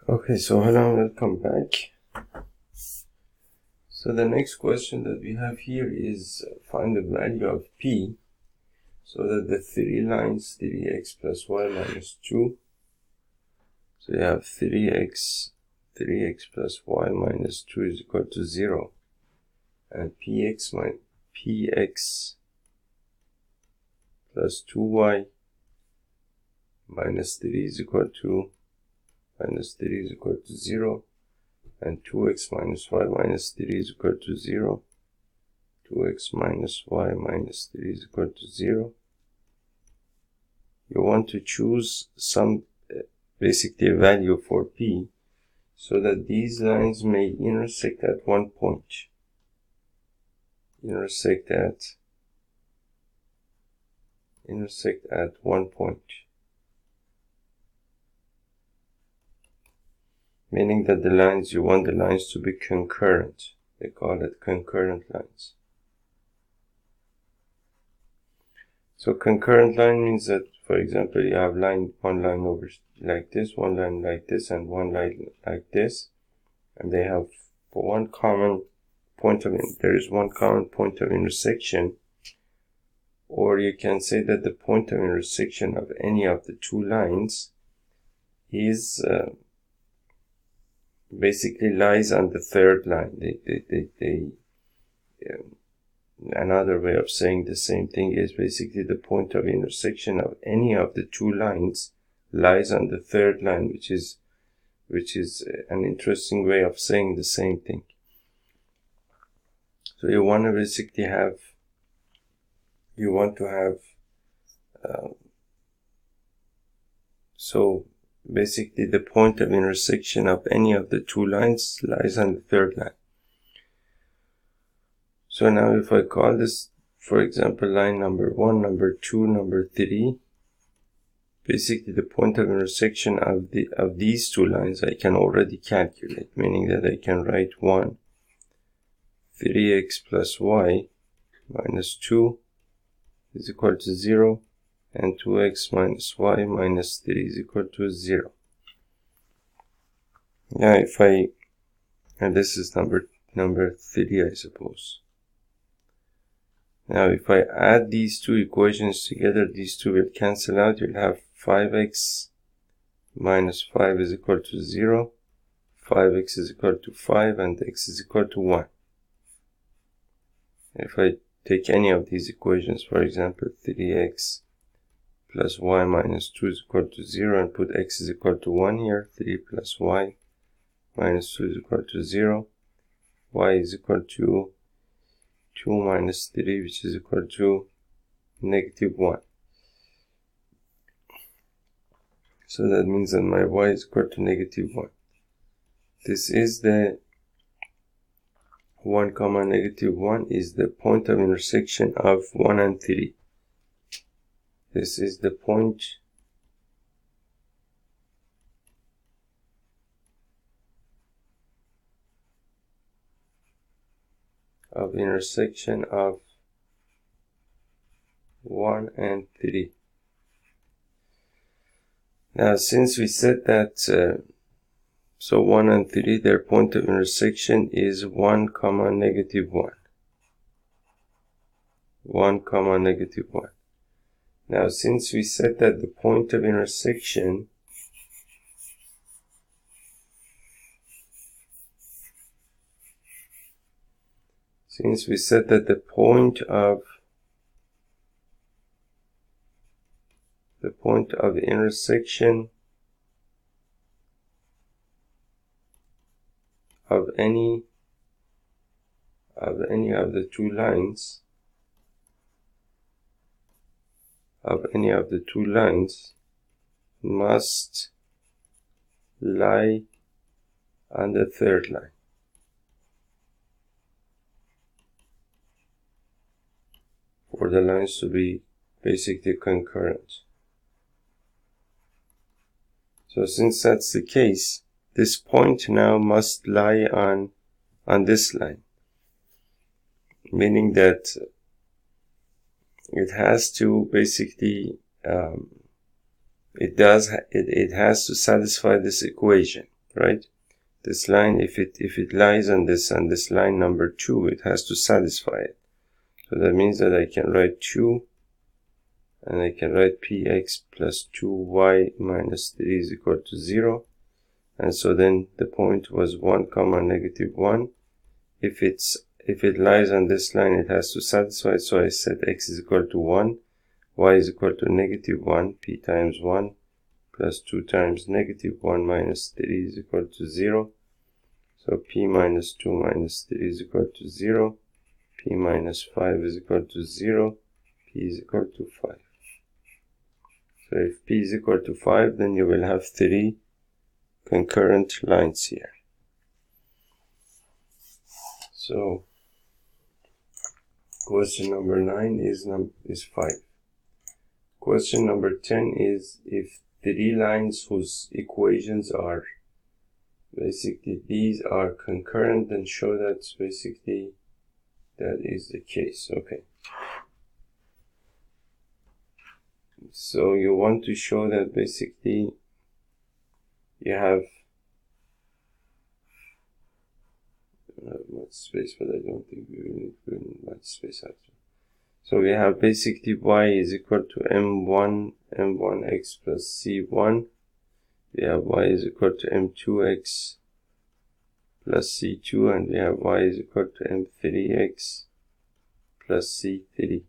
Okay, so hello and welcome back. So the next question that we have here is find the value of p so that the three lines 3x plus y minus 2. So you have 3x plus y minus 2 is equal to 0, and px plus 2y minus 3 is equal to 0, and 2x minus y minus 3 is equal to 0. 2x minus y minus 3 is equal to 0. You want to choose some basically a value for p so that these lines may intersect at one point. Intersect at one point. Meaning that you want the lines to be concurrent. They call it concurrent lines. So concurrent line means that, for example, you have one line over like this, one line like this, and one line like this, and they have one common point of intersection, or you can say that the point of intersection of any of the two lines is basically lies on the third line. Another way of saying the same thing is basically the point of intersection of any of the two lines lies on the third line, which is an interesting way of saying the same thing. So you want to basically have so basically the point of intersection of any of the two lines lies on the third line. So now if I call this, for example, line number 1, number 2, number 3, basically the point of intersection of these two lines I can already calculate, meaning that I can write 3x plus y minus 2 is equal to 0, and 2x minus y minus 3 is equal to 0. Now and this is number 3, I suppose. Now if I add these two equations together, these two will cancel out. You'll have 5x minus 5 is equal to 0, 5x is equal to 5, and x is equal to 1. If I take any of these equations, for example, 3x plus y minus 2 is equal to 0, and put x is equal to 1 here, 3 plus y minus 2 is equal to 0, y is equal to 2 minus 3, which is equal to negative 1. So that means that my y is equal to negative 1. This is the 1 comma negative 1 is the point of intersection of 1 and 3. This is the point of intersection of 1 and 3. Now since we said that so 1 and 3, their point of intersection is 1 comma negative 1. 1 comma negative 1. Now since we said that the point of intersection the point of intersection of any of the two lines must lie on the third line. For the lines to be basically concurrent. So since that's the case, this point now must lie on this line, meaning that it has to basically it has to satisfy this equation. right? This line, if it lies on this line number 2, it has to satisfy it. So that means that I can write 2, and I can write px plus 2y minus 3 is equal to 0. And so then the point was 1 comma negative 1. If it lies on this line, it has to satisfy it. So I set x is equal to 1, y is equal to negative 1, p times 1 plus 2 times negative 1 minus 3 is equal to 0. So p minus 2 minus 3 is equal to 0. P minus 5 is equal to 0. P is equal to 5. So if p is equal to 5, then you will have 3 concurrent lines here. So question number 9 is 5. Question number 10 is if 3 lines whose equations are basically these are concurrent, then show that basically that is the case. Okay. So you want to show that basically you have much space, but I don't think we need much space after. So we have basically y is equal to m1x plus c1. We have y is equal to m2x plus c2, and we have y is equal to m3x plus c3.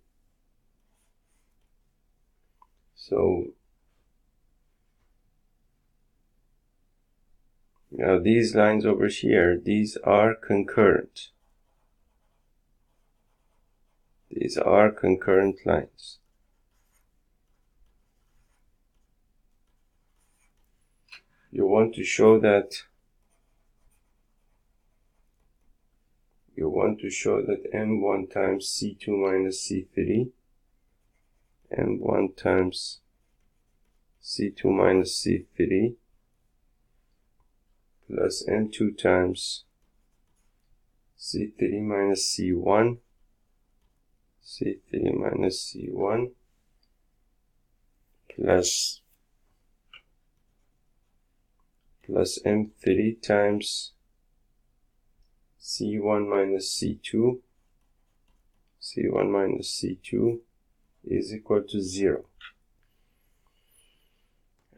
So now these lines over here, these are concurrent. These are concurrent lines. You want to show that m1 times c2 minus c3, m1 times c2 minus c3 plus m2 times c3 minus c1, c3 minus c1 plus m3 times c1 minus c2, c1 minus c2 is equal to 0.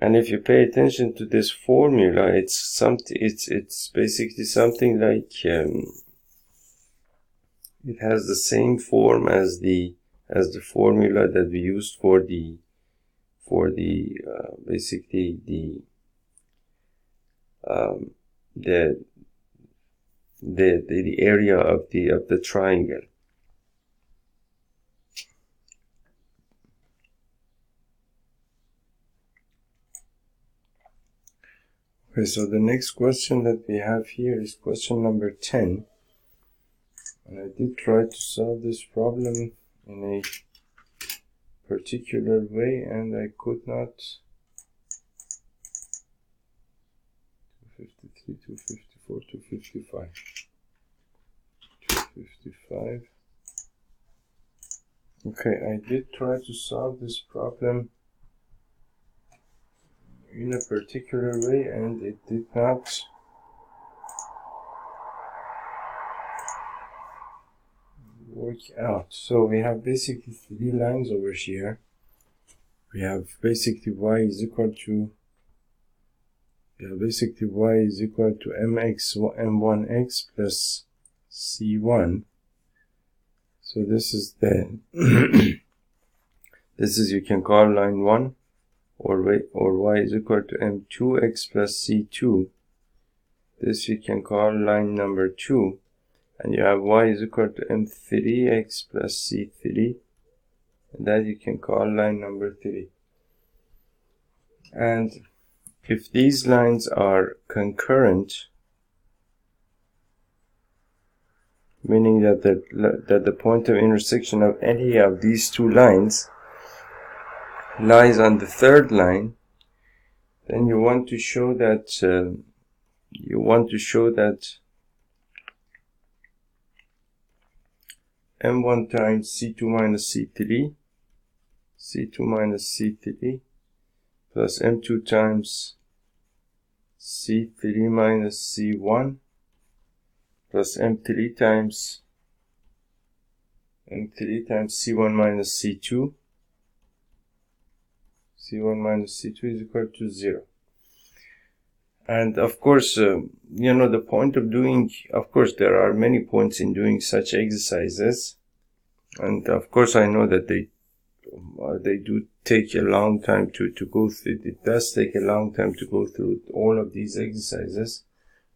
And if you pay attention to this formula, it's basically something like it has the same form as the formula that we used for the basically the area of the triangle. Okay, so the next question that we have here is question number 10. And I did try to solve this problem in a particular way, and I could not. 253, 254, 255. 255. Okay, I did try to solve this problem in a particular way, and it did not work out. So we have basically 3 lines over here. We have basically y is equal to mx m1x plus c1. So this is the this is, you can call line 1, or y is equal to m2x plus c2. This you can call line number 2, and you have y is equal to m3x plus c3, and that you can call line number 3. And if these lines are concurrent, meaning that the point of intersection of any of these 2 lines lies on the 3rd line, then you want to show that m1 times c2 minus c3 plus m2 times C3 minus C1 plus M3 times C1 minus C2. C1 minus C2 is equal to 0. And of course, you know, the point of doing, of course, there are many points in doing such exercises. And of course, I know that they do take a long time to go through. It does take a long time to go through all of these exercises.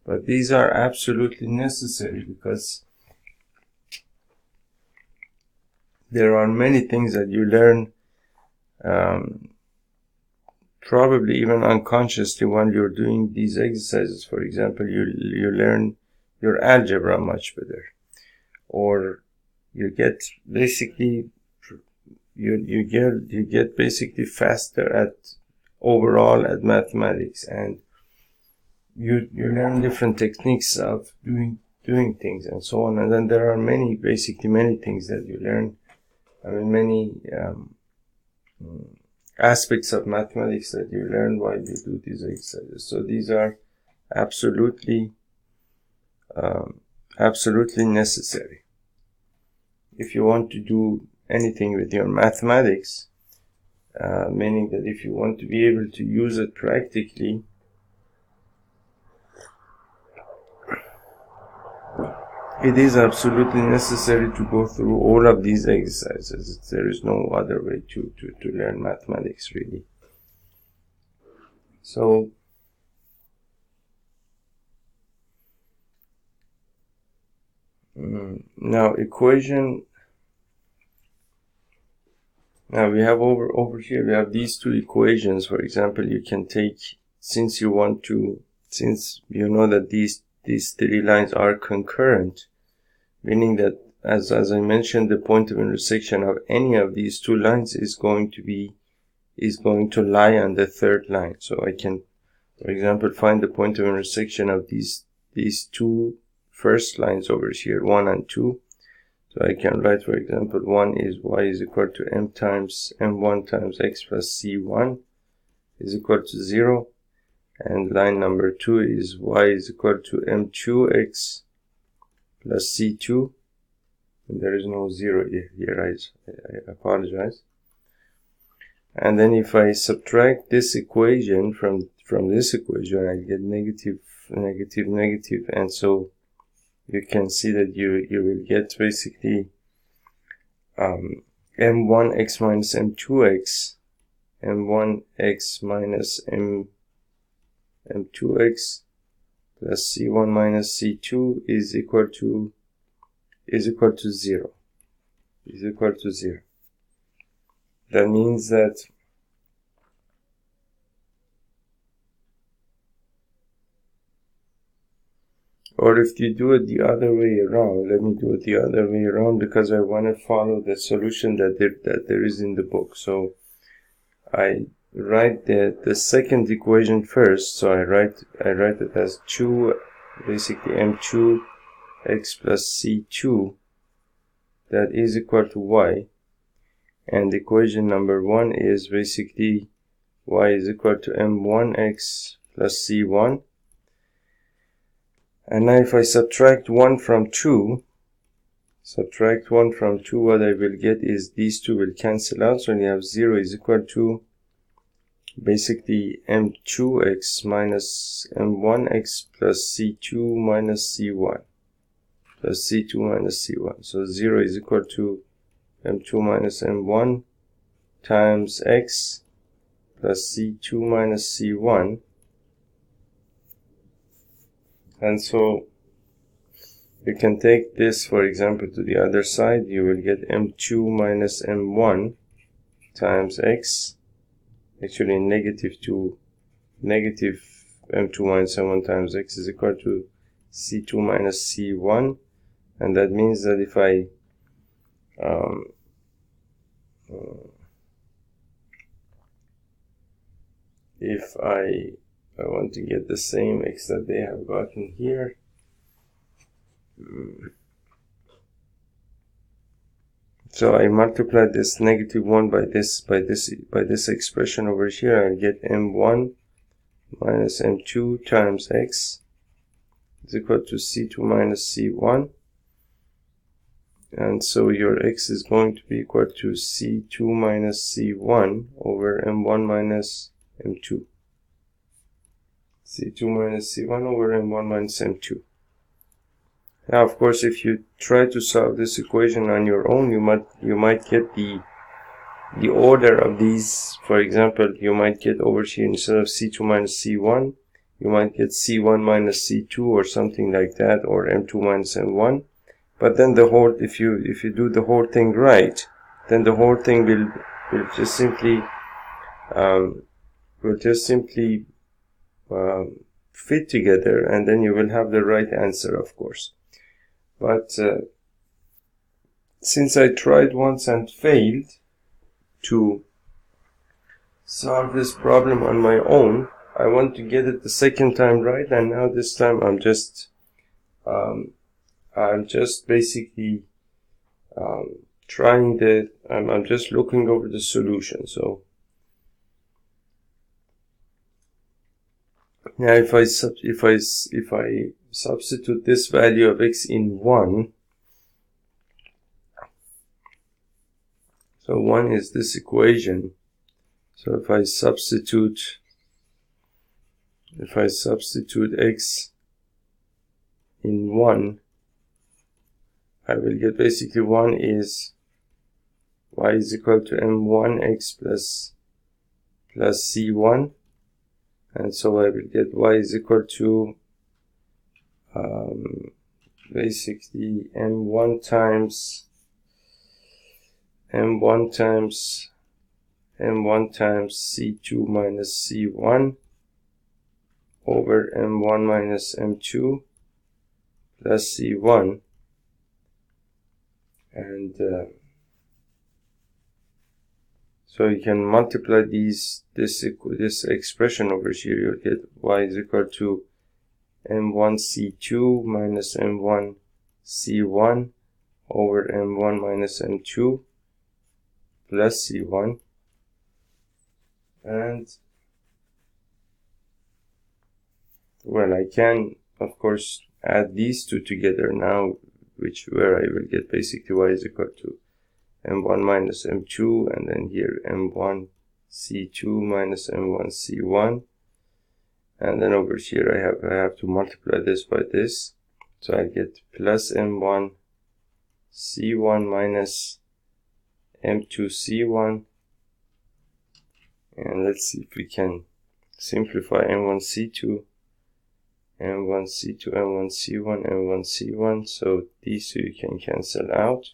But these are absolutely necessary because there are many things that you learn probably even unconsciously while you're doing these exercises. For example, you learn your algebra much better, or you get basically you get basically faster at overall at mathematics, and you learn different techniques of doing things and so on. And then there are many things that you learn. I mean, many aspects of mathematics that you learn while you do these exercises. So these are absolutely necessary. If you want to do anything with your mathematics, meaning that if you want to be able to use it practically, it is absolutely necessary to go through all of these exercises. There is no other way to learn mathematics, really. So, now equation. Now we have over here, we have these two equations. For example, you can take, since you know that these three lines are concurrent, meaning that, as I mentioned, the point of intersection of any of these two lines is going to lie on the third line. So I can, for example, find the point of intersection of these two first lines over here, 1 and 2. So I can write, for example, 1 is y is equal to m times m1 times x plus c1 is equal to 0. And line number 2 is y is equal to m2x plus c2, and there is no 0 here, I apologize. And then if I subtract this equation from this equation, I get negative, and so you can see that you will get basically m1x minus m2x, m1x minus m2x plus c1 minus c2 is equal to 0. That means that or if you do it the other way around, let me do it the other way around because I want to follow the solution that there is in the book. So I write the second equation first. So I write it as 2, basically m2x plus c2, that is equal to y, and equation number 1 is basically y is equal to m1x plus c1. And now if I subtract 1 from 2, what I will get is these two will cancel out, so we have 0 is equal to basically m2x minus m1x plus c2 minus c1 So 0 is equal to m2 minus m1 times x plus c2 minus c1. And so you can take this, for example, to the other side. You will get m2 minus m1 times x, actually negative m2 minus m1 times x is equal to c2 minus c1. And that means that if I I want to get the same x that they have gotten here, so I multiply this negative 1 by this expression over here, I get m1 minus m2 times x is equal to c2 minus c1. And so your x is going to be equal to c2 minus c1 over m1 minus m2. c2 minus c1 over m1 minus m2. Now, of course, if you try to solve this equation on your own, you might get the order of these. For example, you might get over here, instead of c2 minus c1, you might get c1 minus c2 or something like that, or m2 minus m1. But then the whole, if you do the whole thing right, then the whole thing will just simply fit together, and then you will have the right answer, of course. But since I tried once and failed to solve this problem on my own, I want to get it the second time right, and now this time I'm just basically trying I'm just looking over the solution. So now if I substitute this value of x in 1, so 1 is this equation. So if I substitute x in 1, I will get basically 1 is y is equal to m1x plus c1, and so I will get y is equal to basically m1 times c2 minus c1 over m1 minus m2 plus c1, and so you can multiply this expression over here. You'll get y is equal to m1 c2 minus m1 c1 over m1 minus m2 plus c1, and well, I can of course add these two together now, where I will get basically y is equal to m1 minus m2, and then here m1 c2 minus m1 c1, and then over here I have to multiply this by this, so I get plus m1 c1 minus m2 c1, and let's see if we can simplify m1 c2, m1 c2, m1 c1, m1 c1, so these two you can cancel out.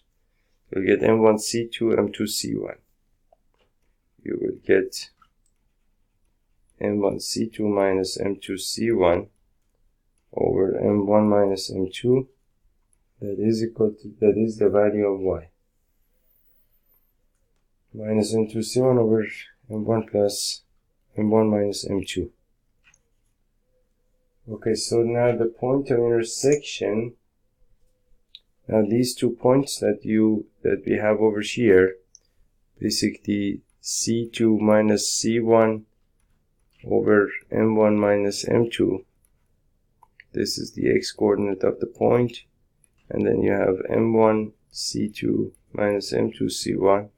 You'll get m1 c2, m2 c1. You will get m1 c2 minus m2 c1 over m1 minus m2. That is the value of y. Minus m2 c1 over m1 plus m1 minus m2. Okay, so now the point of intersection. Now these 2 points that we have over here, basically c2 minus c1 over m1 minus m2. This is the x coordinate of the point, and then you have m1 c2 minus m2 c1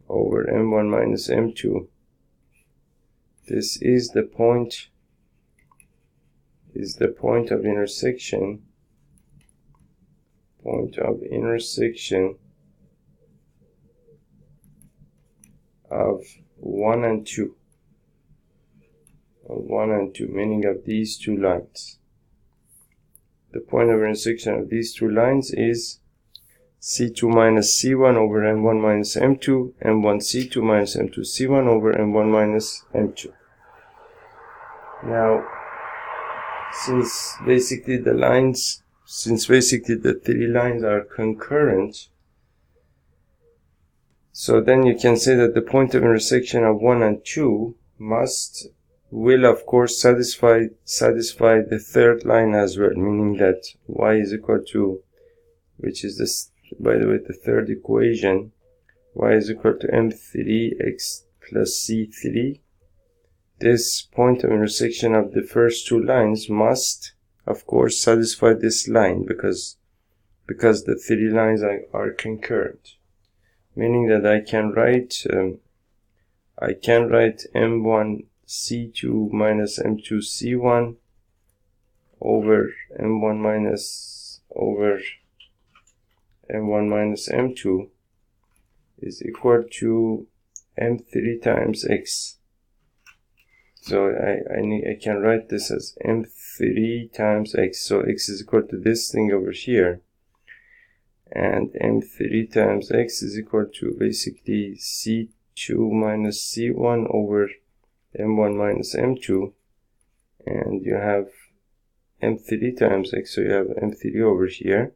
over m1 minus m2. This is the point of intersection. Point of intersection of 1 and 2. Of 1 and 2, meaning of these two lines. The point of intersection of these two lines is c2 minus c1 over m1 minus m2, m1 c2 minus m2 c1 over m1 minus m2. Now, since basically the 3 lines are concurrent, so then you can say that the point of intersection of 1 and 2 will of course satisfy the third line as well, meaning that y is equal to, which is this, by the way, the third equation, y is equal to m3x plus c3. this point of intersection of the first two lines must, of course, satisfy this line because the three lines are concurrent, meaning that I can write m1 c2 minus m2 c1 over m1 minus m2 is equal to m3 times x. So I can write this as m3 times x. So x is equal to this thing over here, and m3 times x is equal to basically c2 minus c1 over m1 minus m2, and you have m3 times x, so you have m3 over here.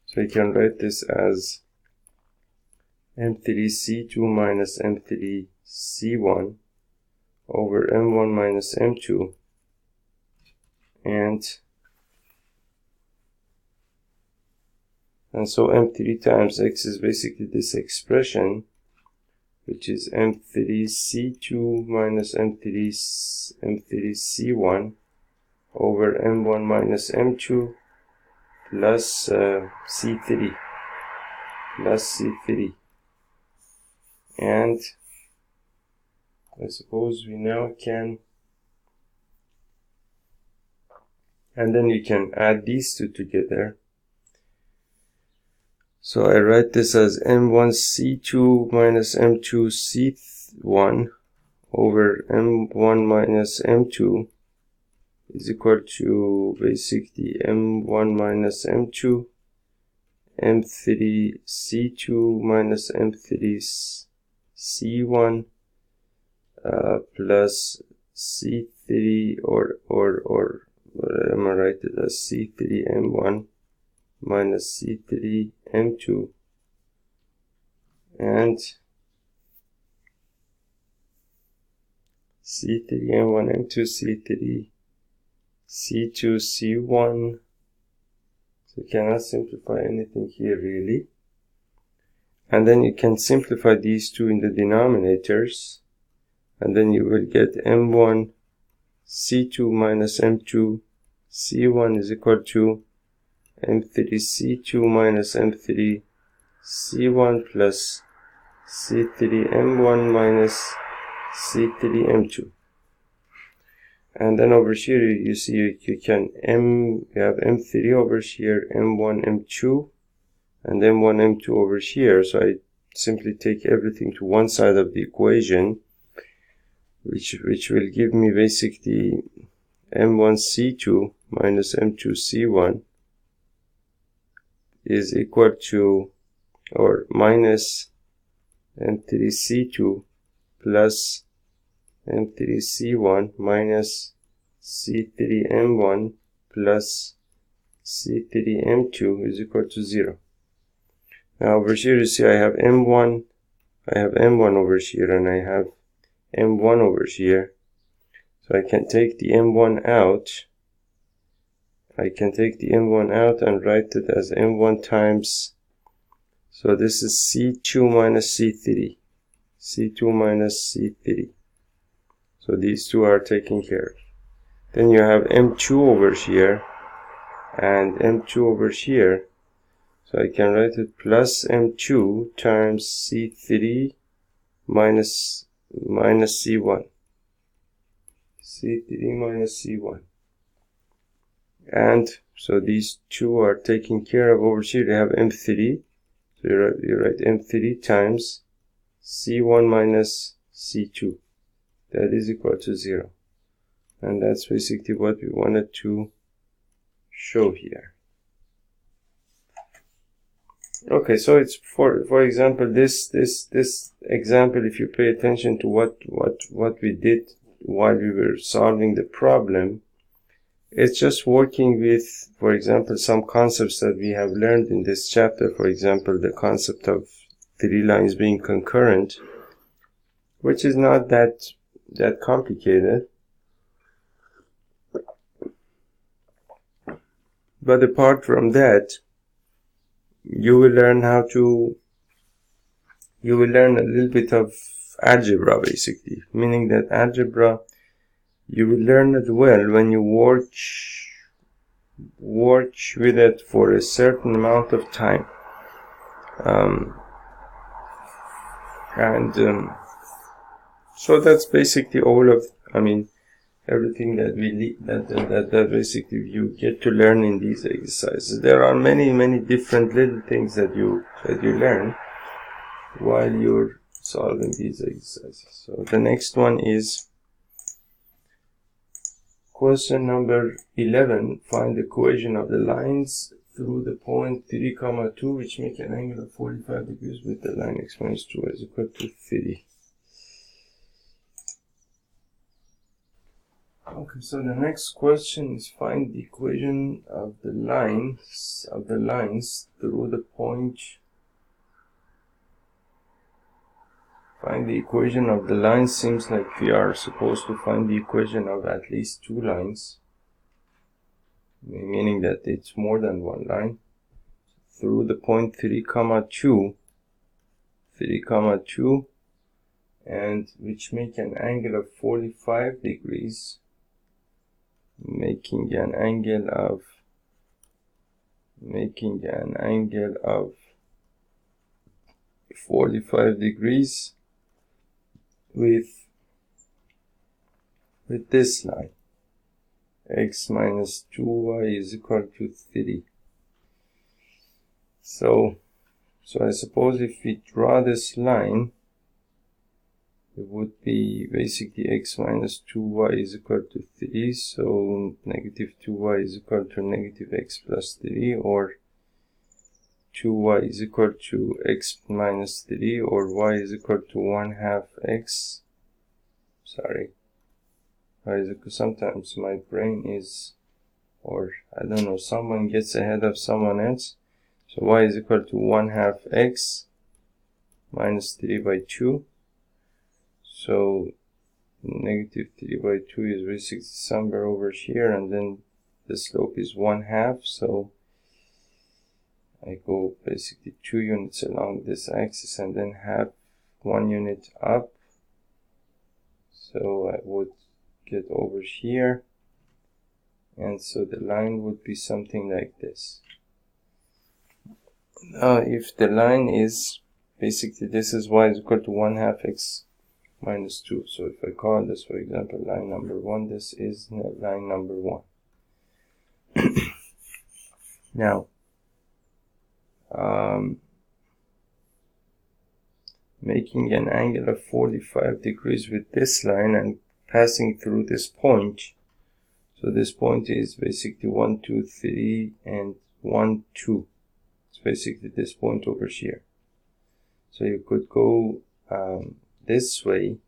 So you can write this as m3c2 minus m3c1 over m1 minus m2, and so m3 times x is basically this expression, which is m3c2 minus m3c1 over m1 minus m2 plus c3 and I suppose we now can, and then you can add these two together. So I write this as m1c2 minus m2c1 over m1 minus m2 is equal to basically m1 minus m2 m3c2 minus m3c1 plus c3 or I'm gonna write it as c3 m1 minus c3 m2 and c3 m1 m2 c3 c2 c1. So you cannot simplify anything here really, and then you can simplify these two in the denominators, and then you will get m1 c2 minus m2 c1 is equal to m3c2 minus m3c1 plus c3m1 minus c3m2. And then over here you see you have m3 over here, m1 m2, and m1 m2 over here. So I simply take everything to one side of the equation, which will give me basically m1c2 minus m2c1 is equal to, or minus m3c2 plus m3c1 minus c3m1 plus c3m2 is equal to 0. Now over here you see I have m1 over here, and I have m1 over here. So I can take the m1 out. And write it as m1 times, so this is c2 minus c3. So these two are taken care of. Then you have m2 over here and m2 over here. So I can write it plus m2 times c3 minus c1. And so these two are taken care of. Over here you have m3. So you write m3 times c1 minus c2. That is equal to 0. And that's basically what we wanted to show here. Okay, so it's for example this example, if you pay attention to what we did while we were solving the problem, it's just working with, for example, some concepts that we have learned in this chapter. For example, the concept of three lines being concurrent, which is not that complicated. But apart from that, you will learn a little bit of algebra, basically, meaning that algebra you will learn it well when you work with it for a certain amount of time, so that's basically all of, everything that that basically you get to learn in these exercises. There are many different little things that you learn while you're solving these exercises. So the next one is question number 11. Find the equation of the lines through the point 3, 2, which make an angle of 45 degrees with the line x minus 2 is equal to 3. Okay, so the next question is find the equation of the lines through the point. Find the equation of the lines. Seems like we are supposed to find the equation of at least two lines, meaning that it's more than one line. Through the point 3, 2, and which make an angle of 45 degrees, making an angle of 45 degrees with this line, x minus 2y is equal to 3. So I suppose if we draw this line, it would be basically x minus 2y is equal to 3, so negative 2y is equal to negative x plus 3, or 2y is equal to x minus 3, or y is equal to 1/2 x. Sorry, sometimes my brain is, or I don't know, someone gets ahead of someone else. So y is equal to 1/2 x minus 3 by 2. So negative 3 by 2 is basically somewhere over here, and then the slope is 1/2. So I go basically 2 units along this axis and then half 1 unit up. So I would get over here, and so the line would be something like this. Now if the line is basically, this is y is equal to 1/2 x minus 2. So if I call this, for example, line number 1, this is line number 1. Now making an angle of 45 degrees with this line and passing through this point. So this point is basically 1, 2, 3 and 1, 2. It's basically this point over here. So you could go this way.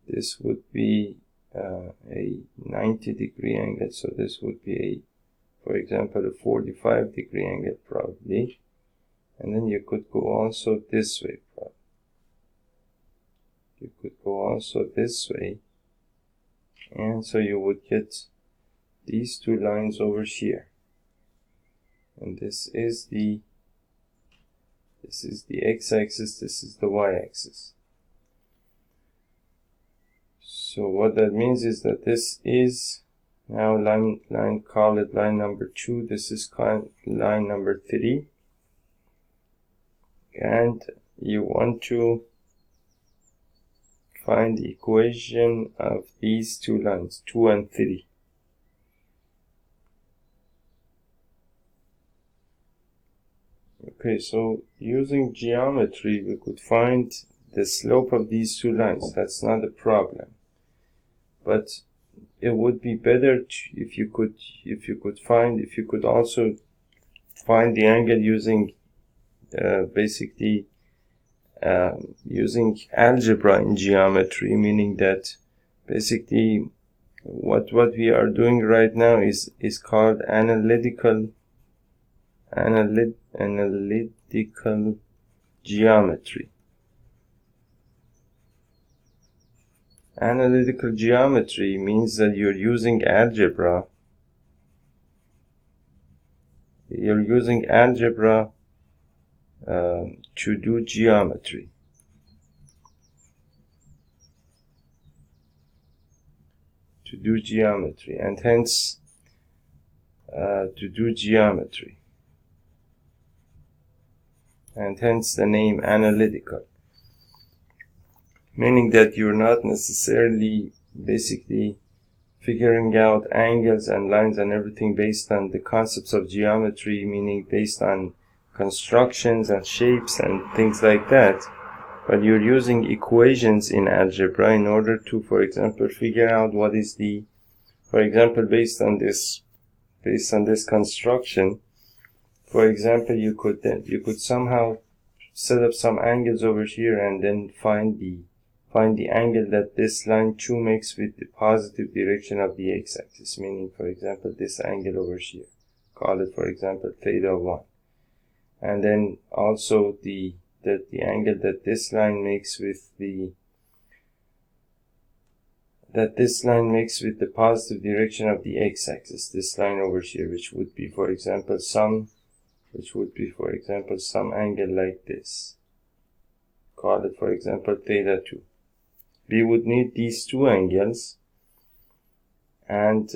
This would be a 90-degree angle. So this would be for example, a 45-degree angle probably. And then you could go also this way probably. You could go also this way. And so you would get these two lines over here. And this is the x-axis, this is the y-axis. So what that means is that this is now call it line number 2, this is line number 3. And you want to find the equation of these two lines, 2 and 3. Okay, so using geometry we could find the slope of these two lines. That's not a problem, but it would be better if you could also find the angle using using algebra in geometry, meaning that basically what we are doing right now is called analytical geometry. Analytical geometry means that you're using algebra. You're using algebra to do geometry. do geometry, and hence to do geometry, and hence the name analytical, meaning that you're not necessarily basically figuring out angles and lines and everything based on the concepts of geometry, meaning based on constructions and shapes and things like that, but you're using equations in algebra in order to, for example, figure out what is the, for example, based on this construction, for example, you could somehow set up some angles over here and then find the angle that this line 2 makes with the positive direction of the x-axis, meaning, for example, this angle over here. Call it, for example, theta 1. And then also the angle that this line makes with the positive direction of the x-axis, this line over here, which would be, for example, some angle like this. Call it, for example, theta 2. We would need these two angles, and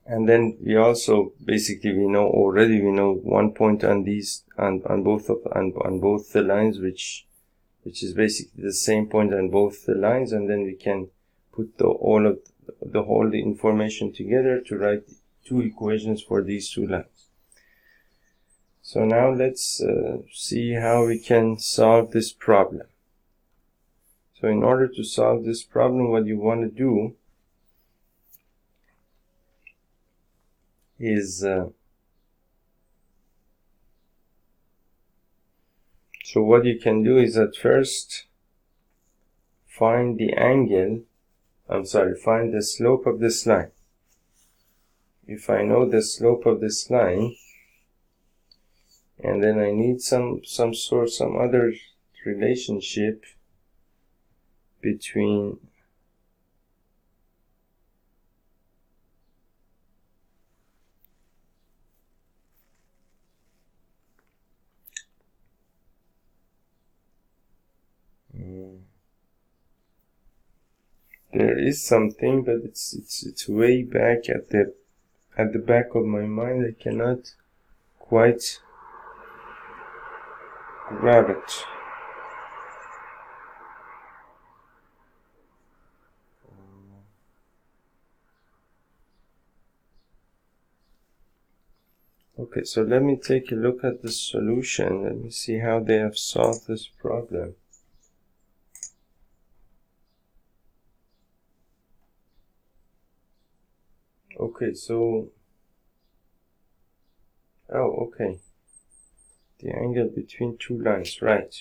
then we also basically we know one point on these on both the lines, which is basically the same point on both the lines, and then we can put the whole information together to write two equations for these two lines. So now let's see how we can solve this problem. So in order to solve this problem, what you want to do is so what you can do is at first find the slope of this line. If I know the slope of this line, and then I need some other relationship between there is something, but it's way back at the back of my mind. I cannot quite grab it. Okay, so let me take a look at the solution. Let me see how they have solved this problem. Okay, so okay. The angle between two lines. Right.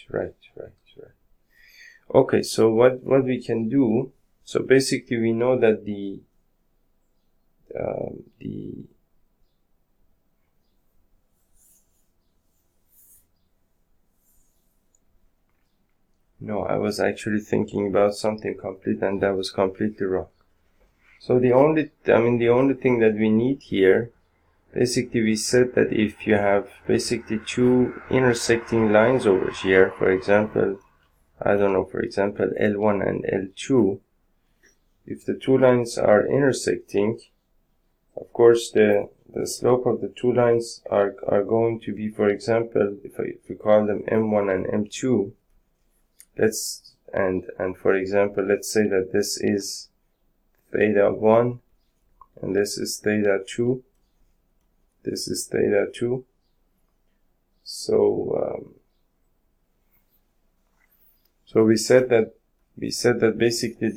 Okay, so what we can do, so basically we know that no, I was actually thinking about something complete, and that was completely wrong. So the only thing that we need here, basically we said that if you have basically two intersecting lines over here, for example, L1 and L2, if the two lines are intersecting, of course the slope of the two lines are going to be, for example, if we call them M1 and M2, and for example, let's say that this is theta 1 and this is theta 2. This is theta 2. So so we said that basically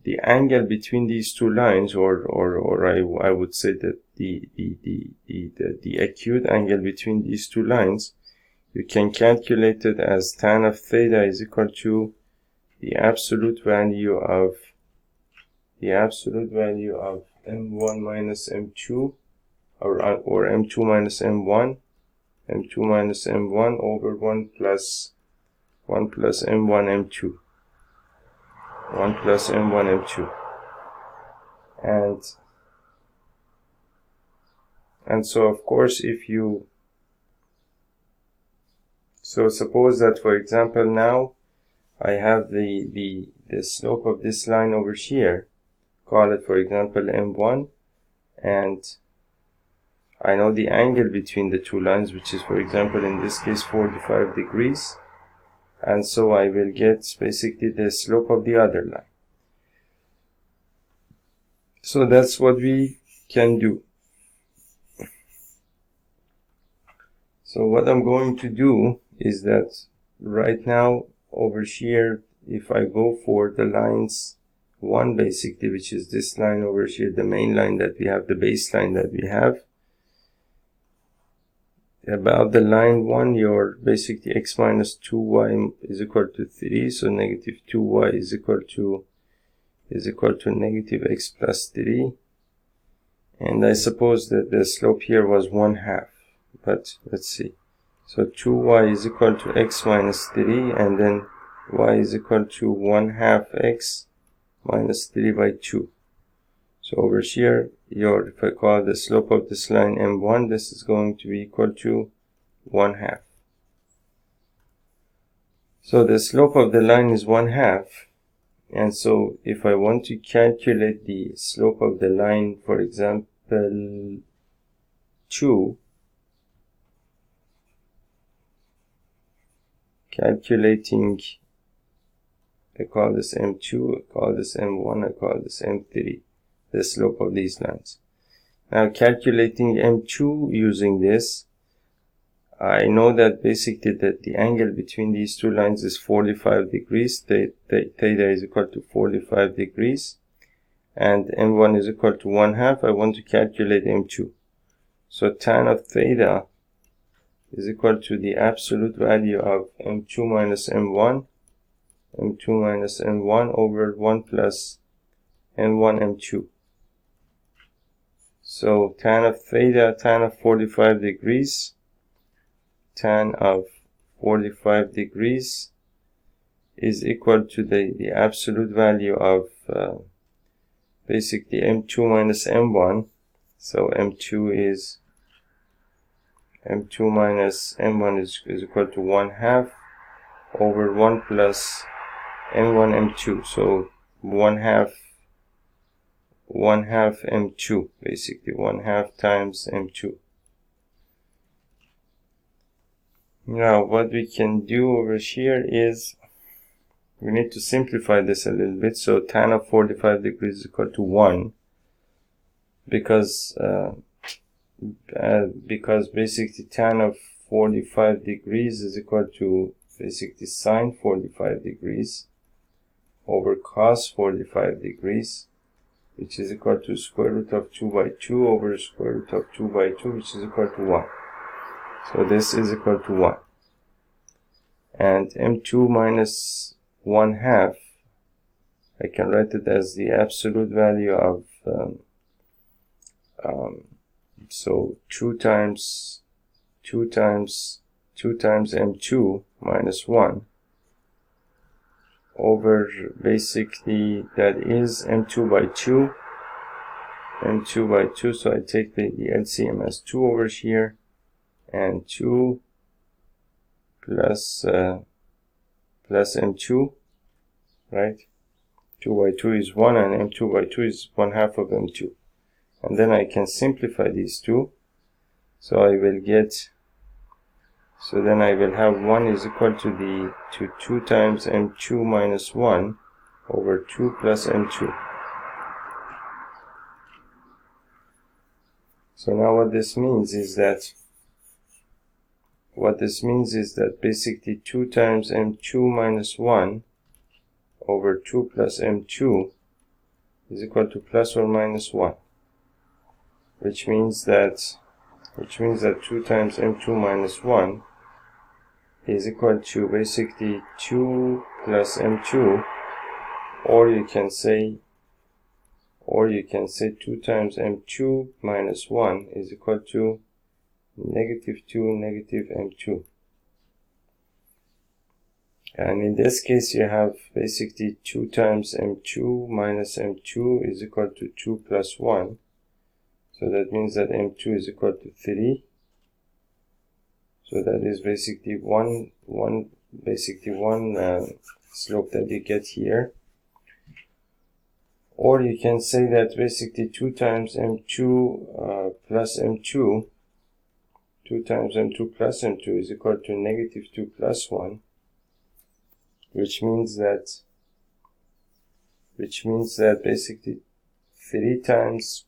the angle between these two lines, or I would say that the acute angle between these two lines, you can calculate it as tan of theta is equal to the absolute value of M1 minus M2, or M2 minus M1 over 1 plus M1 M2. 1 plus M1 M2, and so of course if you So suppose that, for example, now I have the slope of this line over here, call it, for example, M1, and I know the angle between the two lines, which is, for example, in this case 45 degrees, and so I will get basically the slope of the other line. So that's what we can do. So what I'm going to do is that right now over here, if I go for the lines 1 basically, which is this line over here, the main line that we have, the baseline that we have, about the line 1, your basically x minus 2y is equal to 3, so negative 2y is equal to negative x plus 3, and I suppose that the slope here was 1/2, but let's see. So 2y is equal to x minus 3, and then y is equal to 1/2 x minus 3 by 2. So over here, if I call the slope of this line M1, this is going to be equal to 1/2. So the slope of the line is 1/2. And so if I want to calculate the slope of the line, for example, 2, calculating, I call this M2, I call this M1, I call this M3, the slope of these lines. Now calculating M2 using this, I know that basically that the angle between these two lines is 45 degrees, theta is equal to 45 degrees, and M1 is equal to 1/2. I want to calculate M2. So tan of theta is equal to the absolute value of M2 minus M1, M2 minus M1 over 1 plus M1 M2. So tan of theta, tan of 45 degrees, tan of 45 degrees is equal to the absolute value of basically M2 minus M1. So M2 minus M1 is equal to 1/2 over 1 plus M1 M2. So 1/2 M2, basically 1/2 times M2. Now what we can do over here is we need to simplify this a little bit. So tan of 45 degrees is equal to 1, because basically tan of 45 degrees is equal to basically sine 45 degrees over cos 45 degrees, which is equal to square root of 2 by 2 over square root of 2 by 2, which is equal to 1. So this is equal to 1. And M2 minus 1/2, I can write it as the absolute value of, so 2 times M2 minus 1 over basically that is M2 by 2, so I take the LCM as 2 over here, and 2 plus M2, right? 2 by 2 is 1, and M2 by 2 is 1/2 of M2. And then I can simplify these two. So I will get, so then I will have 1 is equal to 2 times M2 minus 1 over 2 plus M2. So now what this means is that basically 2 times M2 minus 1 over 2 plus M2 is equal to plus or minus 1, which means that 2 times M2 minus 1 is equal to basically 2 plus M2, or you can say 2 times M2 minus 1 is equal to negative 2 negative M2. And in this case you have basically 2 times M2 minus M2 is equal to 2 plus 1. So that means that M2 is equal to 3. So that is basically one slope that you get here. Or you can say that basically 2 times m2 plus m2, 2 times m2 plus m2 is equal to negative 2 plus 1, which means that basically 3 times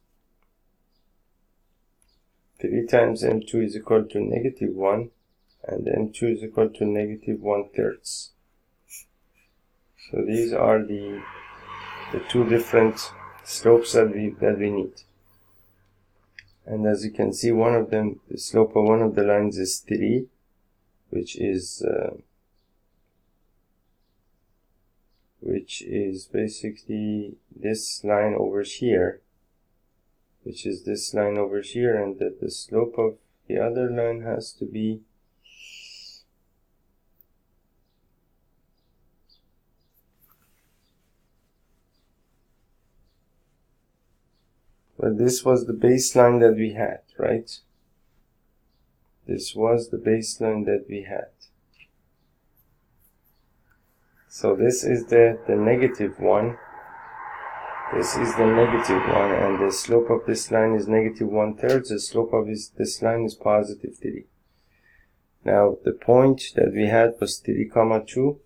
m2 is equal to negative 1, and m2 is equal to negative 1/3. So these are the two different slopes that we need. And as you can see, one of them, the slope of one of the lines is 3, which is basically this line over here, and that the slope of the other line has to be but this was the baseline that we had, right? This was the baseline that we had. So this is the negative one. This is the negative one, and the slope of this line is negative 1/3. The slope of this line is positive 3. Now the point that we had was 3, 2.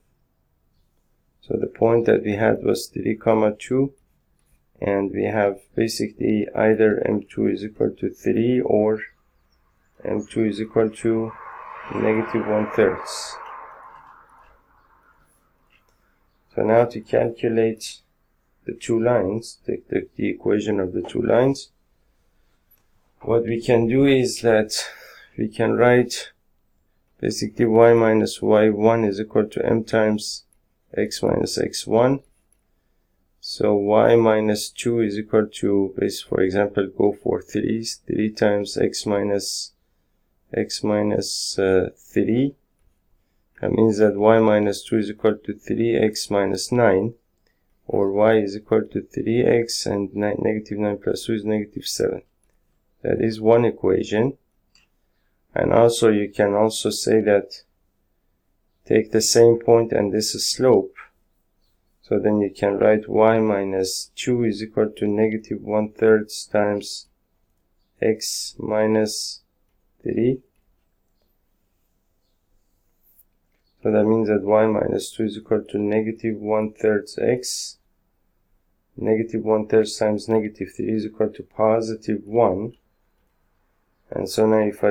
So the point that we had was 3, 2. And we have basically either m2 is equal to 3 or m2 is equal to negative 1/3. So now to calculate the two lines, take the equation of the two lines, what we can do is that we can write basically y minus y1 is equal to m times x minus x1. So y minus 2 is equal to, for example, go for 3 times x minus 3. That means that y minus 2 is equal to 3x minus 9, or y is equal to 3x and negative 9 plus 2 is negative 7. That is one equation. And also you can also say that take the same point and this is slope. So then you can write y minus 2 is equal to negative 1/3 times x minus 3. So that means that y minus 2 is equal to negative 1/3 x. Negative 1/3 times negative 3 is equal to positive 1. And so now if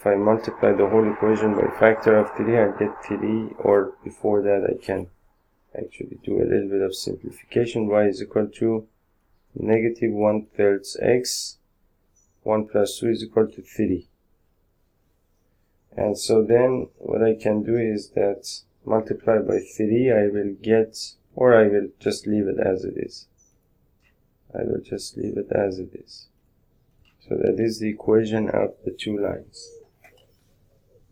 I multiply the whole equation by factor of 3, I get 3, or before that I can actually do a little bit of simplification. Y is equal to negative 1/3 x. 1 plus 2 is equal to 3. And so then what I can do is that multiply by 3, I will get, or I will just leave it as it is. So that is the equation of the two lines.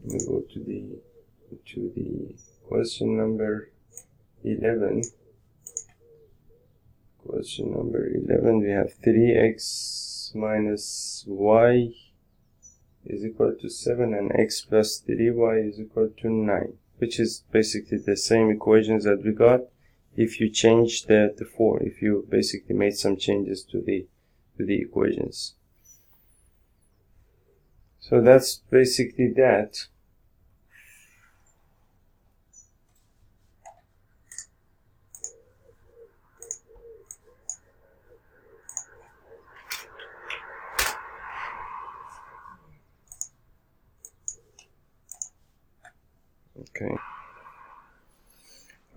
We go to the question number 11. Question number 11, we have 3x minus y is equal to 7 and x plus 3y is equal to 9, which is basically the same equations that we got if you change if you basically made some changes to the equations. So that's basically that.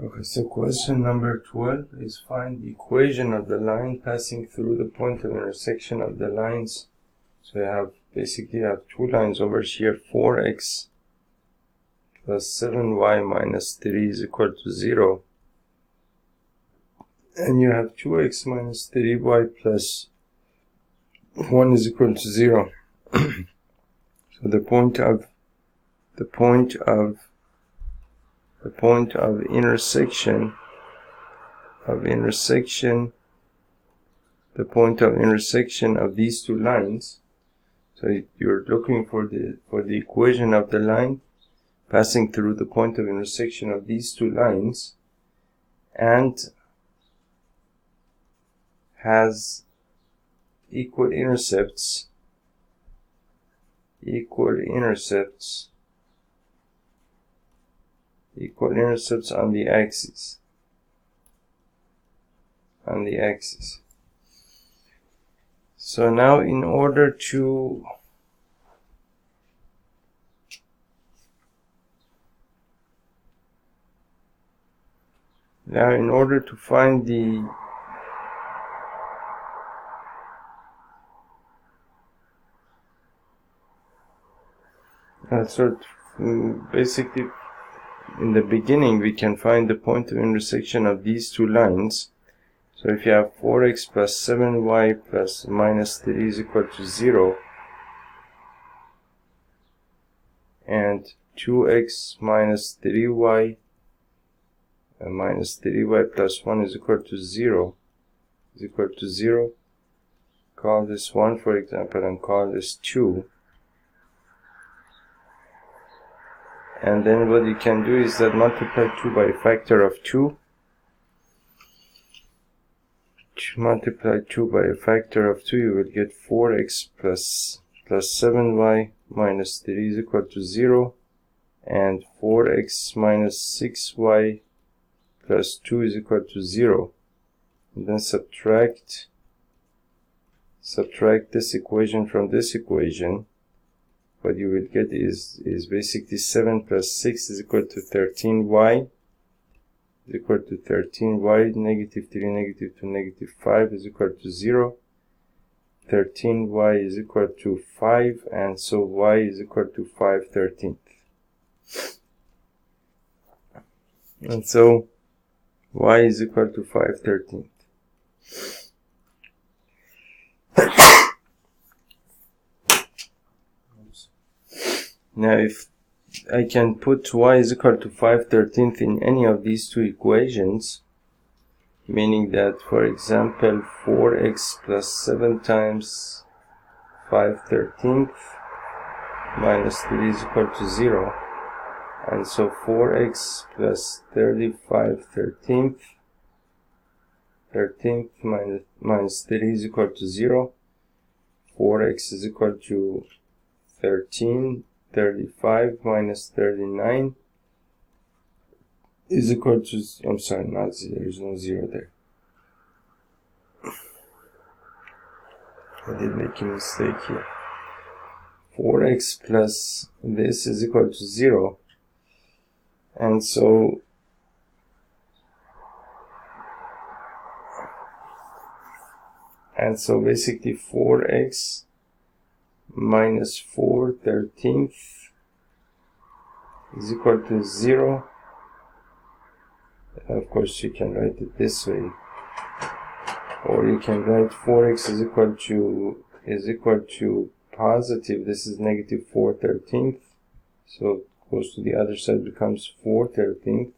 Okay, so question number 12 is find the equation of the line passing through the point of intersection of the lines. So you have basically two lines over here, 4x plus 7y minus 3 is equal to 0. And you have 2x minus 3y plus 1 is equal to 0. So the point of intersection of these two lines. So you're looking for the equation of the line passing through the point of intersection of these two lines and has equal intercepts on the axis. So now in order to find the basically in the beginning we can find the point of intersection of these two lines. So if you have 4x plus 7y plus minus 3 is equal to 0 and 2x minus 3y plus 1 is equal to 0 call this 1 for example and call this 2. And then what you can do is that multiply 2 by a factor of 2. Multiply 2 by a factor of 2, you will get 4x plus 7y minus 3 is equal to 0, and 4x minus 6y plus 2 is equal to 0. And then subtract this equation from this equation. What you will get is basically 7 plus 6 is equal to 13y. Is equal to 13y, negative 3, negative 2, negative 5 is equal to 0. 13y is equal to 5, and so y is equal to 5/13. And so y is equal to 5/13. Now if I can put y is equal to 5/13 in any of these two equations, meaning that, for example, 4x plus 7 times 5/13 minus 3 is equal to 0, and so 4x plus 35/13 minus 3 is equal to 0. 4x is equal to 13. 35 minus 39 is equal to, I'm sorry, not 0, there's no 0 there. I did make a mistake here. 4x plus this is equal to 0, and so basically 4x minus 4/13 is equal to 0. Of course you can write it this way, or you can write 4x is equal to positive, this is negative 4/13, so it goes to the other side, becomes 4/13,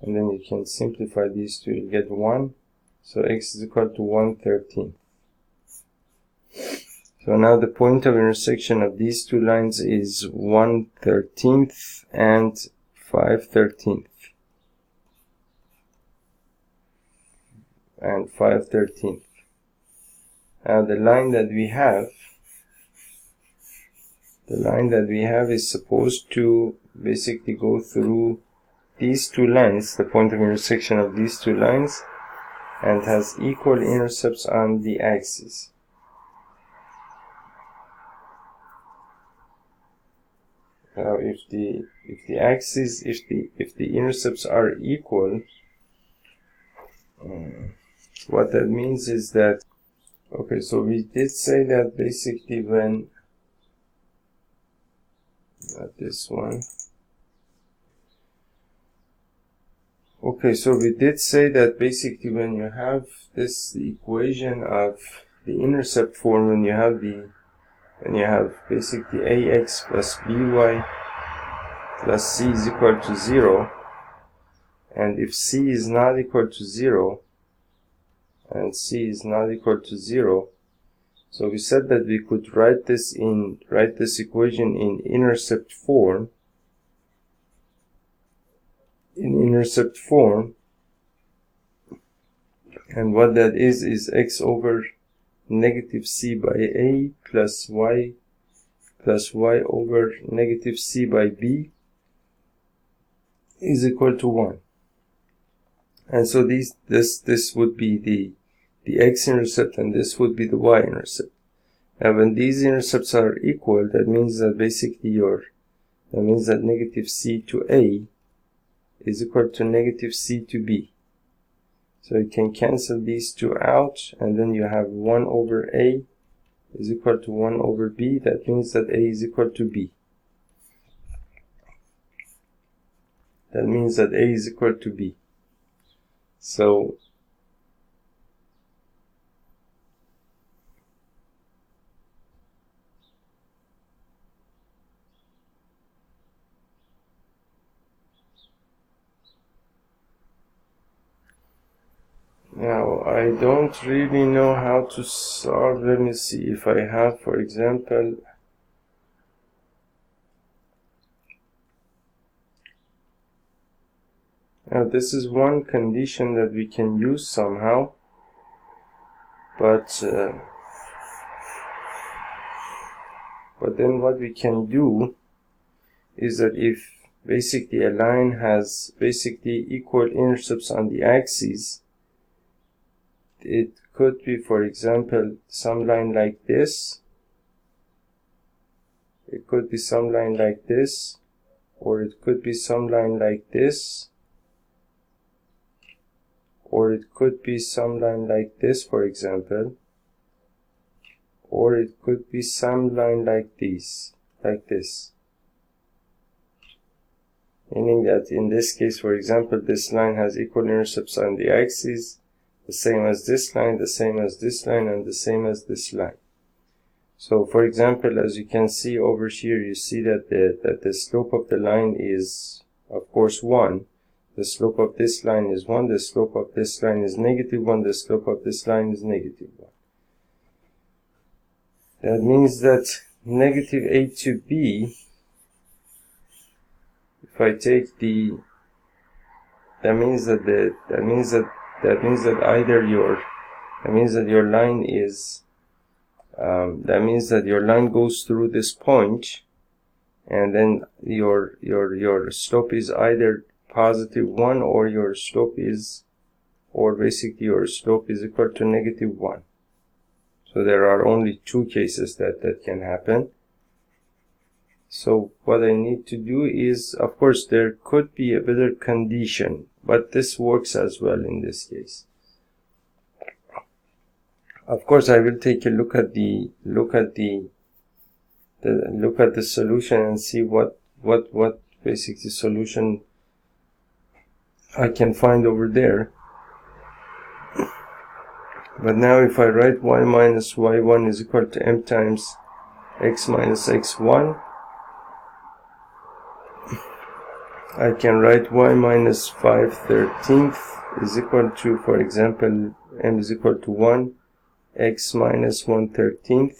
and then you can simplify these two, you get 1, so x is equal to 1/13. So now the point of intersection of these two lines is 1/13 and 5/13. Now the line that we have is supposed to basically go through these two lines, the point of intersection of these two lines, and has equal intercepts on the axis. Now if the intercepts are equal, what that means is that, okay, so we did say that basically when, not this one, okay, so we did say that basically when you have this equation of the intercept form, when you have basically ax plus by plus c is equal to 0, and if c is not equal to 0, So we said that we could write this equation in intercept form. And what that is x over negative c by a plus y over negative c by b is equal to 1. And so this would be the x-intercept, and this would be the y-intercept. And when these intercepts are equal, that means that basically that negative c to a is equal to negative c to b. So you can cancel these two out, and then you have 1 over a is equal to 1 over b. That means that a is equal to b. That means that a is equal to b. So now I don't really know how to solve. Let me see if I have, for example, now this is one condition that we can use somehow, but then what we can do is that if basically a line has basically equal intercepts on the axes, it could be, for example, some line like this. It could be some line like this, or it could be some line like this, or it could be some line like this, for example, or it could be some line like this. Meaning that in this case, for example, this line has equal intercepts on the axes, the same as this line, the same as this line, and the same as this line. So, for example, as you can see over here, you see that the slope of the line is, of course, 1. The slope of this line is 1. The slope of this line is negative 1. The slope of this line is negative 1. That means that negative a to b, if I take the, that means that your line is, that means that your line goes through this point, and then your slope is either positive 1, or your slope is, or basically your slope is equal to negative 1. So there are only two cases that can happen. So what I need to do is, of course, there could be a better condition, but this works as well in this case. Of course, I will take a look at the solution and see what basically solution I can find over there. But now if I write y minus y1 is equal to m times x minus x1, I can write y minus 5/13 is equal to, for example, m is equal to 1, x minus 1/13,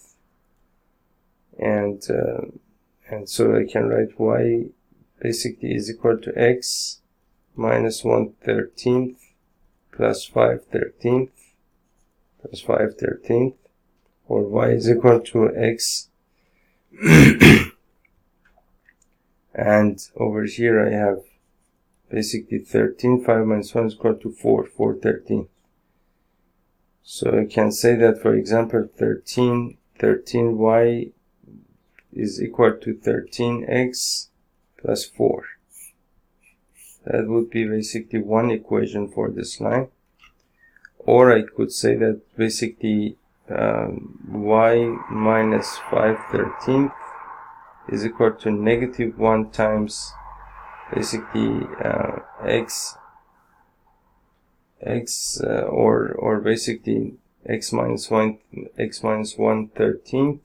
and so I can write y basically is equal to x minus 1/13 plus 5/13 plus 5/13, or y is equal to x and over here I have basically 13, 5 minus 1 is equal to 4, 4/13. So I can say that, for example, 13y is equal to 13x plus 4. That would be basically one equation for this line. Or I could say that basically y minus 5/13 is equal to negative 1 times basically x or basically x minus 1/13,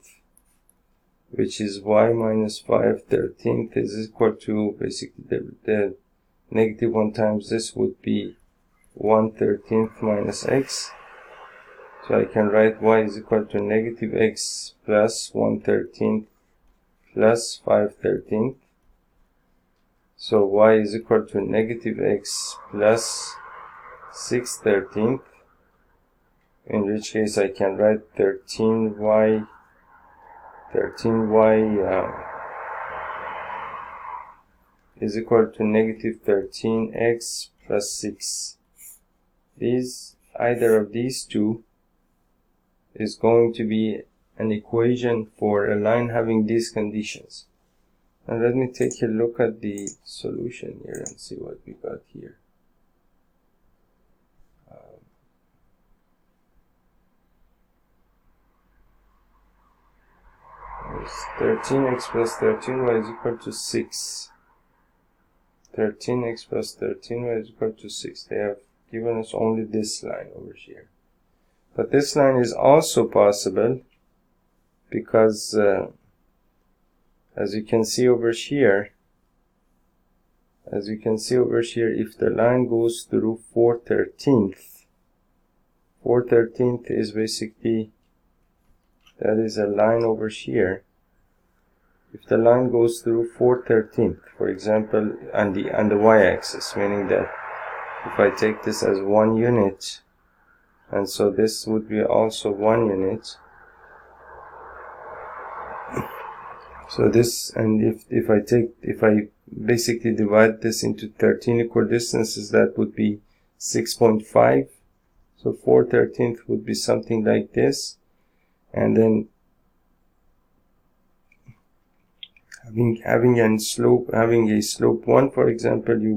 which is y minus 5/13 is equal to basically the negative 1 times this would be 1/13 minus x, So I can write y is equal to negative x plus 1/13 plus 5/13. So y is equal to negative x plus 6/13, in which case I can write 13y is equal to negative 13x plus 6. Either of these two is going to be an equation for a line having these conditions. And let me take a look at the solution here and see what we got here. 13x plus 13y is equal to 6. 13x plus 13y is equal to 6. They have given us only this line over here. But this line is also possible because as you can see over here, if the line goes through 4/13, 4/13 is basically, that is a line over here. If the line goes through 4/13, for example, on the y-axis, meaning that if I take this as 1 unit, and so this would be also 1 unit. So this, and if I basically divide this into 13 equal distances, that would be 6.5. So 4/13 would be something like this, and then having a slope 1, for example, you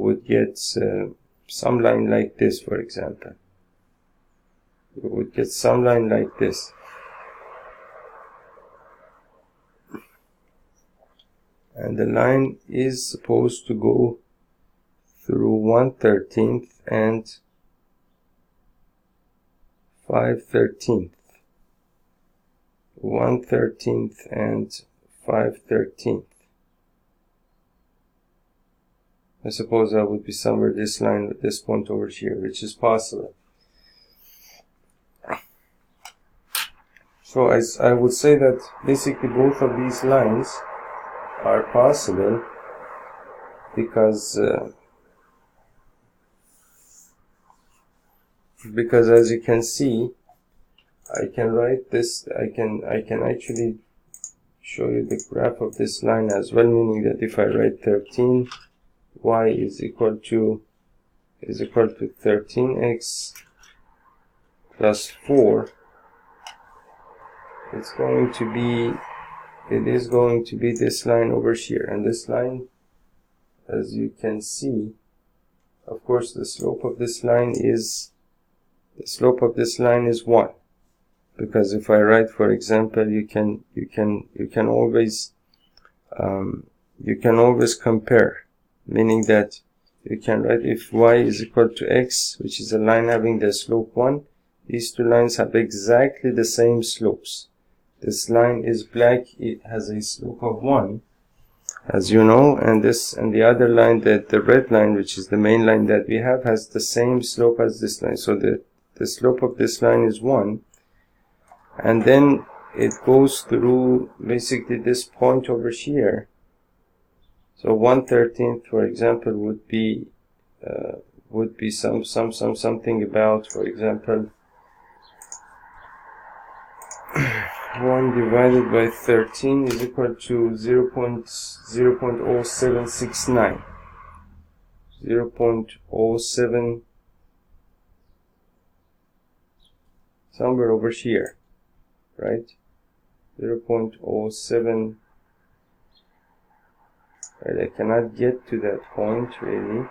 would get some line like this, for example. You would get some line like this. And the line is supposed to go through 1/13 and 5/13. 1/13 and 5/13. I suppose that would be somewhere this line at this point over here, which is possible. So I would say that basically both of these lines are possible because as you can see, I can write this, I can actually show you the graph of this line as well, meaning that if I write 13, y is equal to 13x plus 4, it is going to be this line over here. And this line, as you can see, of course the slope of this line is 1, because if I write, for example, you can always compare, meaning that you can write if y is equal to x, which is a line having the slope 1, these two lines have exactly the same slopes. This line is black, it has a slope of 1, as you know, and the other line, the red line, which is the main line that we have, has the same slope as this line. So the slope of this line is 1, and then it goes through basically this point over here. So 1/13, for example, would be something about, for example, 1 divided by 13 is equal to 0.0769. 0.07, somewhere over here, right? 0.07. Right, I cannot get to that point really.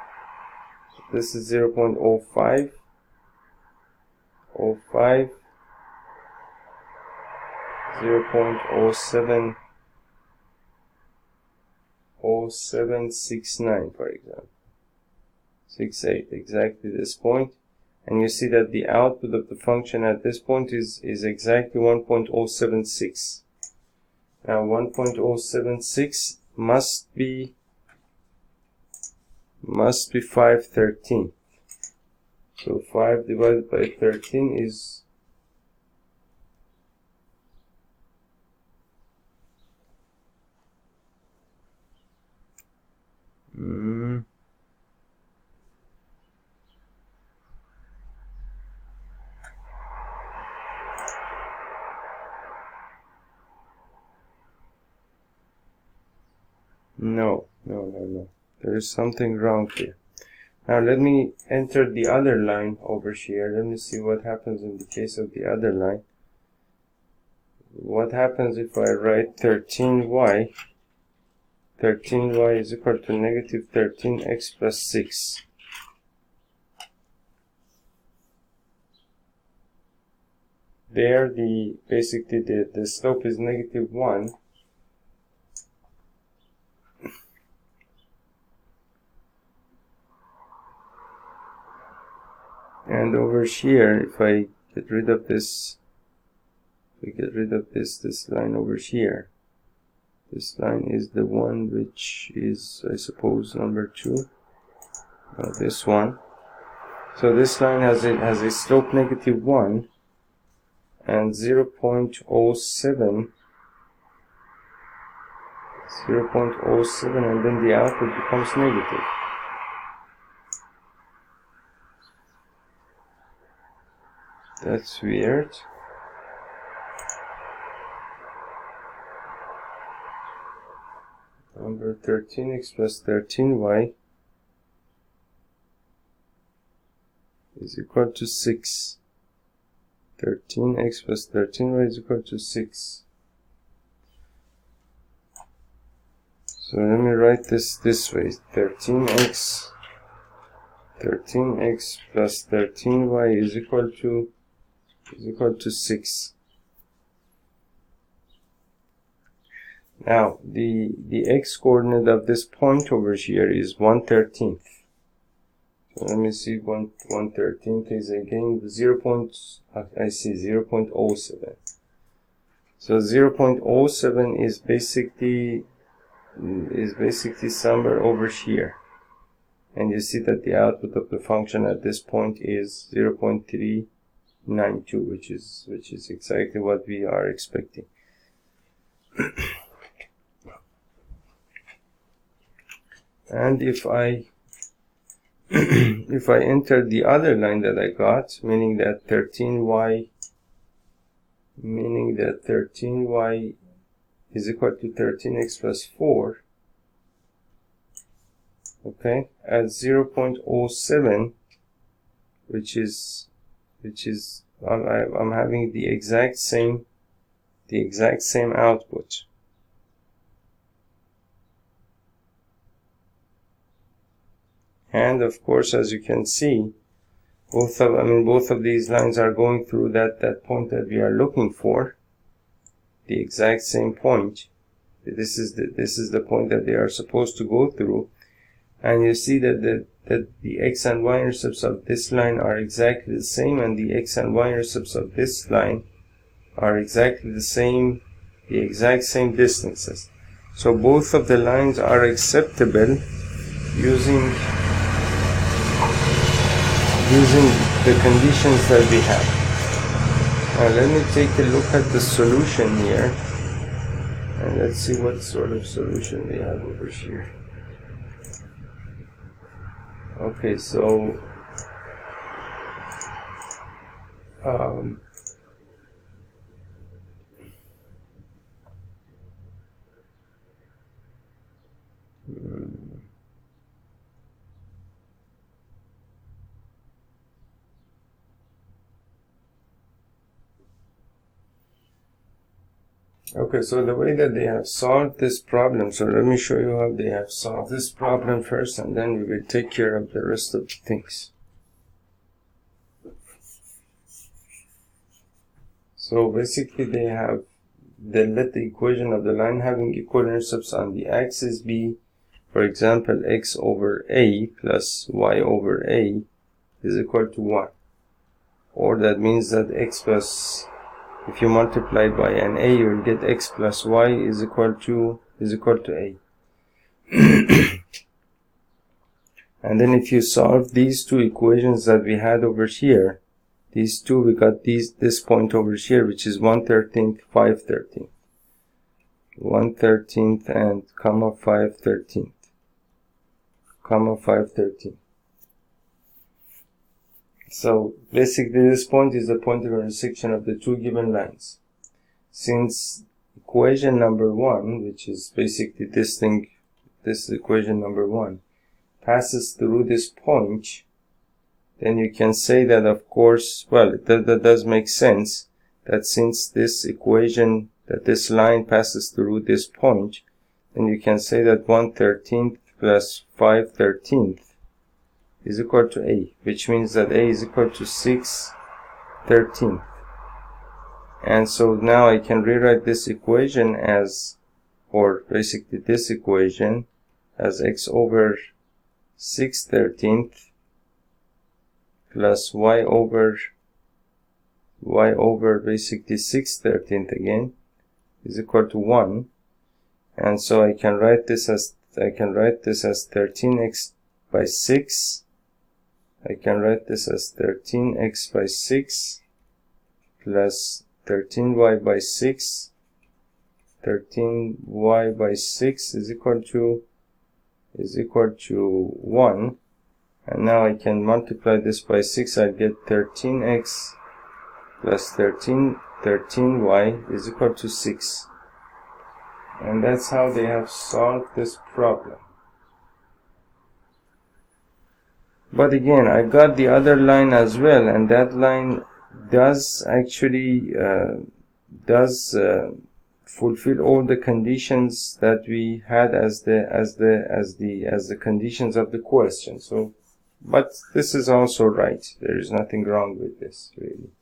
So this is 0.05. 0.0769, for example, 68, exactly this point. And you see that the output of the function at this point is exactly 1.076. Now 1.076 must be 5/13. So 5 divided by 13 is no. There is something wrong here. Now let me enter the other line over here. Let me see what happens in the case of the other line. What happens if I write 13y? 13y is equal to negative 13x plus 6. There, basically the slope is negative 1. And over here, if I get rid of this, this line over here, this line is the one which is, I suppose, number 2. This one. So this line has a slope negative 1 and 0.07, and then the output becomes negative. That's weird. Number 13x plus 13y is equal to 6. 13x plus 13y is equal to 6. So let me write this way. 13x plus 13y is equal to 6. Now the x coordinate of this point over here is 1/13. So let me see, 1/13 is again 0.07. So 0.07 is basically somewhere over here. And you see that the output of the function at this point is 0.392, which is exactly what we are expecting. And if I enter the other line that I got, meaning that 13y is equal to 13x plus 4, okay, at 0.07, which is I'm having the exact same output. And of course, as you can see, both of these lines are going through that point that we are looking for, the exact same point. This is the point that they are supposed to go through. And you see that the x and y intercepts of this line are exactly the same, and the x and y intercepts of this line are exactly the same, the exact same distances. So both of the lines are acceptable using the conditions that we have. Now let me take a look at the solution here, and let's see what sort of solution we have over here. Okay, so okay, so the way that they have solved this problem, so let me show you how they have solved this problem first, and then we will take care of the rest of the things. So basically they let the equation of the line having equal intercepts on the axis be, for example, x over a plus y over a is equal to 1. Or that means that x plus, if you multiply by an a, you will get x plus y is equal to a. And then if you solve these two equations that we had over here, these two, we got this point over here, which is 1/13, 5/13. 1/13 and comma 5/13. Comma 5/13. So basically this point is the point of intersection of the two given lines. Since equation number 1, which is basically this thing, this is equation number 1, passes through this point, then you can say that, of course, well, that does make sense, that since this equation, that this line passes through this point, then you can say that 1/13 plus 5/13 is equal to A, which means that A is equal to 6/13. And so now I can rewrite this equation as, or basically this equation as x over 6/13 plus y over basically 6/13 again is equal to 1. And so I can write this as 13x by 6. I can write this as 13x by 6 plus 13y by 6. 13y by 6 is equal to 1. And now I can multiply this by 6. I get 13x plus 13y is equal to 6. And that's how they have solved this problem. But again, I got the other line as well, and that line does actually fulfill all the conditions that we had as the conditions of the question. So, but this is also right. There is nothing wrong with this, really.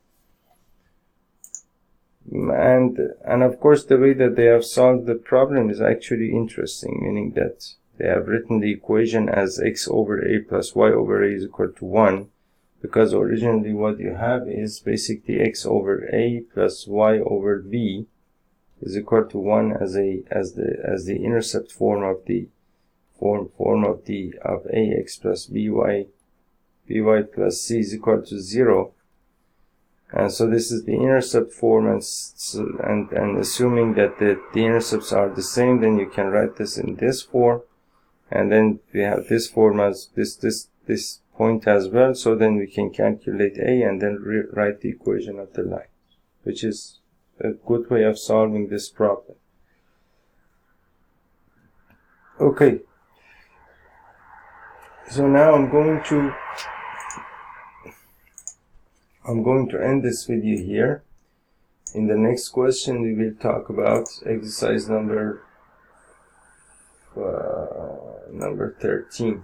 And of course, the way that they have solved the problem is actually interesting, meaning that they have written the equation as x over a plus y over a is equal to 1, because originally what you have is basically x over a plus y over b is equal to 1 as the intercept form of ax plus by plus c is equal to 0. And so this is the intercept form, and assuming that the intercepts are the same, then you can write this in this form, and then we have this form as this point as well. So then we can calculate a and then write the equation of the line, which is a good way of solving this problem. Okay, so now I'm going to end this video here. In the next question we will talk about exercise number 13.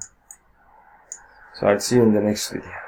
So I'll see you in the next video.